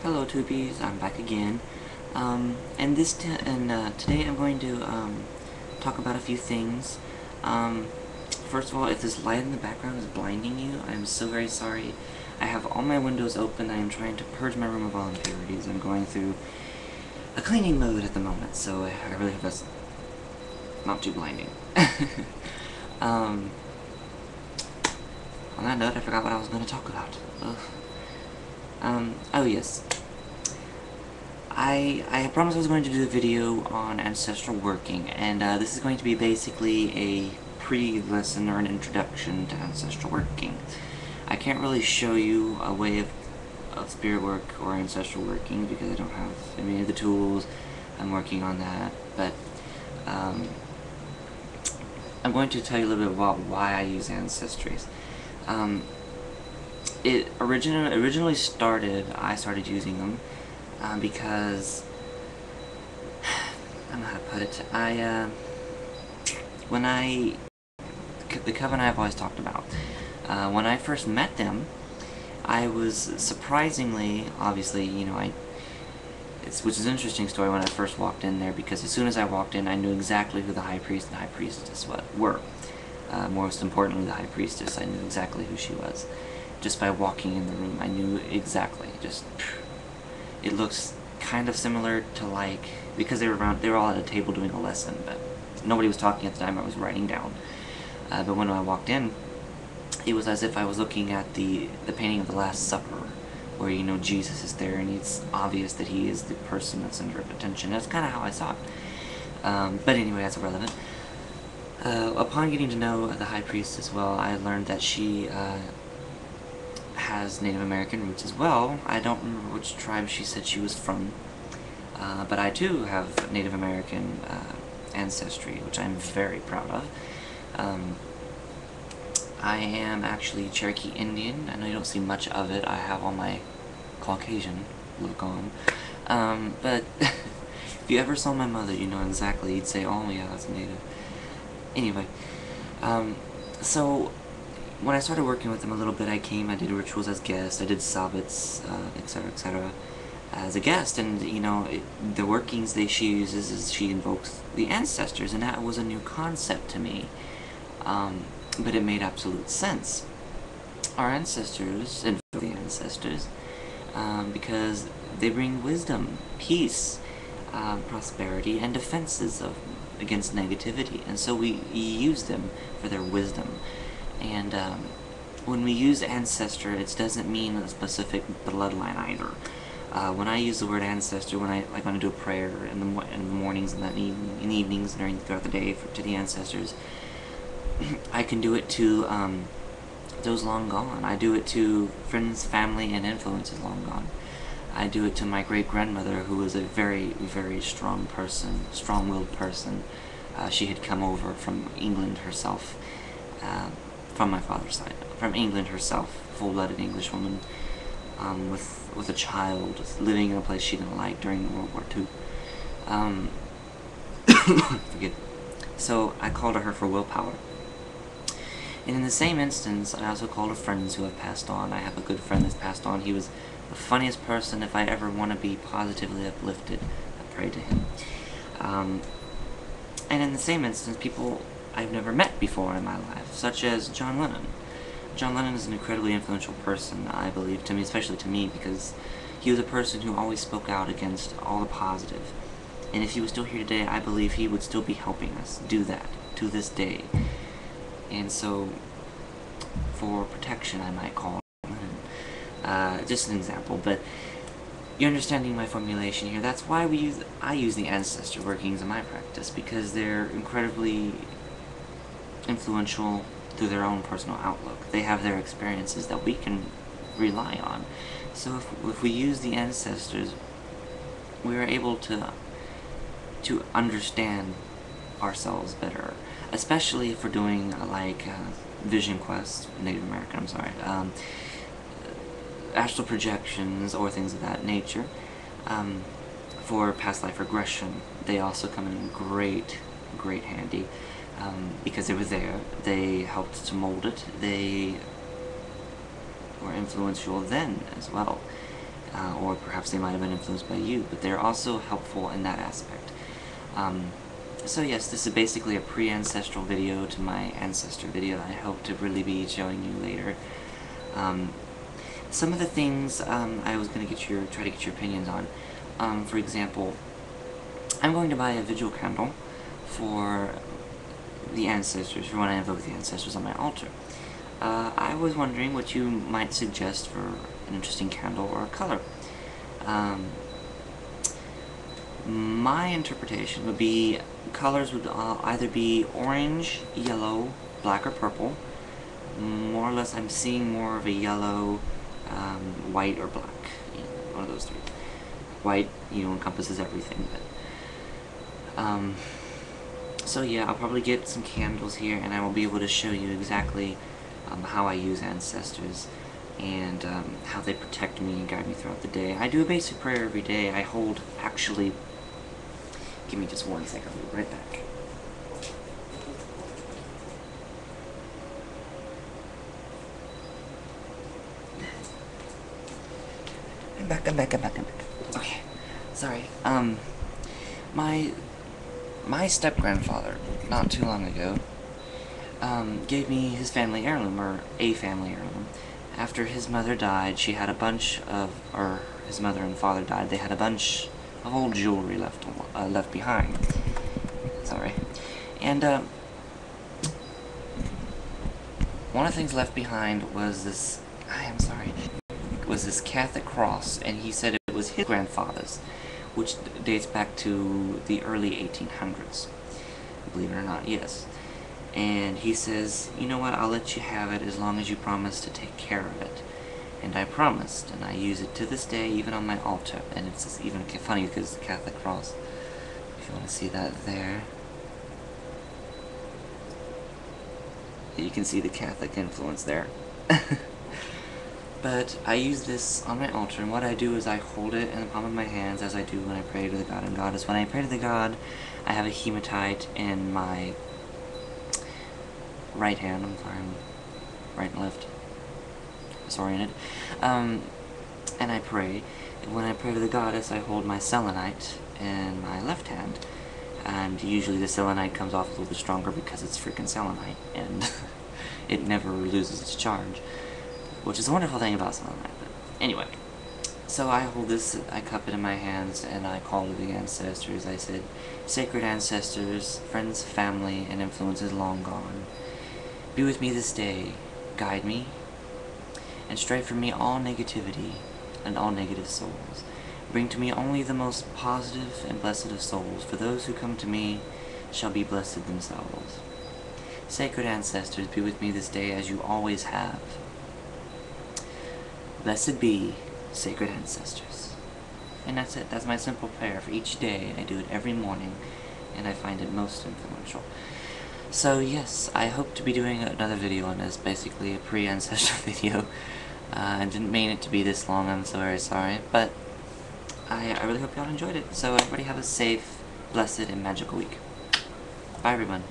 Hello Tubies, I'm back again. Today I'm going to talk about a few things. First of all, if this light in the background is blinding you, I'm so very sorry. I have all my windows open. I am trying to purge my room of all impurities. I'm going through a cleaning mode at the moment, so I really hope that's not too blinding. um, on that note, I forgot what I was going to talk about. Ugh. Oh yes. I promised I was going to do a video on ancestral working, and this is going to be basically a pre-lesson or an introduction to ancestral working. I can't really show you a way of spirit work or ancestral working because I don't have any of the tools. I'm working on that, but I'm going to tell you a little bit about why I use ancestries. It originally started, I started using them because, I don't know how to put it, the coven I've always talked about, when I first met them, I was surprisingly, obviously, you know, which is an interesting story when I first walked in there, because as soon as I walked in, I knew exactly who the High Priest and High Priestess were. Most importantly, the High Priestess, I knew exactly who she was. Just by walking in the room, I knew exactly, it looks kind of similar to, like, because they were all at a table doing a lesson, but nobody was talking at the time. I was writing down. But when I walked in, it was as if I was looking at the painting of the Last Supper, where, you know, Jesus is there, and it's obvious that he is the person that's center of attention. That's kind of how I saw it. But anyway, that's irrelevant. Upon getting to know the High Priest as well, I learned that she has Native American roots as well. I don't remember which tribe she said she was from, but I too have Native American ancestry, which I'm very proud of. I am actually Cherokee Indian. I know you don't see much of it. I have all my Caucasian look on. But if you ever saw my mother, you know exactly. You'd say, oh yeah, that's Native. Anyway, so when I started working with them a little bit, I did rituals as guest, I did sabbats, etc., as a guest, and, you know, the workings she uses is she invokes the ancestors, and that was a new concept to me, but it made absolute sense. Our ancestors, and the ancestors, because they bring wisdom, peace, prosperity, and defenses against negativity, and so we use them for their wisdom. And when we use ancestor, it doesn't mean a specific bloodline either. When I use the word ancestor, when I do a prayer in the mornings and in the evenings throughout the day to the ancestors, I can do it to those long gone. I do it to friends, family, and influences long gone. I do it to my great-grandmother, who was a very, very strong person, strong-willed person. She had come over from England herself, from my father's side, from England herself, full-blooded English woman, with a child, living in a place she didn't like during World War II. Forget. So I called to her for willpower. And in the same instance, I also called to friends who have passed on. I have a good friend that's passed on. He was the funniest person. If I ever want to be positively uplifted, I pray to him. And in the same instance, people I've never met before in my life, such as John Lennon. John Lennon is an incredibly influential person, I believe, to me, especially to me, because he was a person who always spoke out against all the positive. And if he was still here today, I believe he would still be helping us do that to this day. And so, for protection, I might call Lennon. Just an example, but you're understanding my formulation here. That's why I use the ancestor workings in my practice, because they're incredibly influential through their own personal outlook. They have their experiences that we can rely on. So if we use the ancestors, we are able to understand ourselves better, especially if we're doing Vision Quest, Native American, I'm sorry, astral projections or things of that nature. For past life regression, they also come in great handy. Because they were there, they helped to mold it, they were influential then as well. or perhaps they might have been influenced by you, but they're also helpful in that aspect. So yes, this is basically a pre-ancestral video to my ancestor video I hope to really be showing you later. Some of the things I was going to try to get your opinions on. For example, I'm going to buy a vigil candle for the ancestors, for when I invoke the ancestors on my altar. I was wondering what you might suggest for an interesting candle or a color. My interpretation would be colors would either be orange, yellow, black, or purple. More or less, I'm seeing more of a yellow, white, or black. You know, one of those three. White, encompasses everything. But so yeah, I'll probably get some candles here, and I will be able to show you exactly how I use ancestors and how they protect me and guide me throughout the day. I do a basic prayer every day. I hold, actually, give me just 1 second, I'll be right back. I'm back. Okay, sorry. My step-grandfather, not too long ago, gave me his family heirloom, or a family heirloom. After his mother died, she had a bunch of, or his mother and father died, they had a bunch of old jewelry left behind. Sorry. And, one of the things left behind was this, was this Catholic cross, and he said it was his grandfather's, which dates back to the early 1800s. Believe it or not, yes. And he says, you know what, I'll let you have it as long as you promise to take care of it. And I promised, and I use it to this day, even on my altar. And it's just even funny because the Catholic cross, if you want to see that there, you can see the Catholic influence there. But I use this on my altar, and what I do is I hold it in the palm of my hands as I do when I pray to the God and Goddess. When I pray to the God, I have a hematite in my right hand. I'm sorry, I'm right and left disoriented. And I pray. And when I pray to the Goddess, I hold my selenite in my left hand. And usually the selenite comes off a little bit stronger because it's freaking selenite, and it never loses its charge, which is a wonderful thing about selenite. But anyway, so I hold this, I cup it in my hands, and I call to the ancestors. I said, sacred ancestors, friends, family, and influences long gone, be with me this day, guide me, and strive from me all negativity and all negative souls. Bring to me only the most positive and blessed of souls, for those who come to me shall be blessed themselves. Sacred ancestors, be with me this day as you always have. Blessed be sacred ancestors. And that's it. That's my simple prayer for each day. I do it every morning, and I find it most influential. So yes, I hope to be doing another video on this, basically a pre-ancestral video. I didn't mean it to be this long, I'm so very sorry, but I really hope y'all enjoyed it. So everybody have a safe, blessed, and magical week. Bye everyone.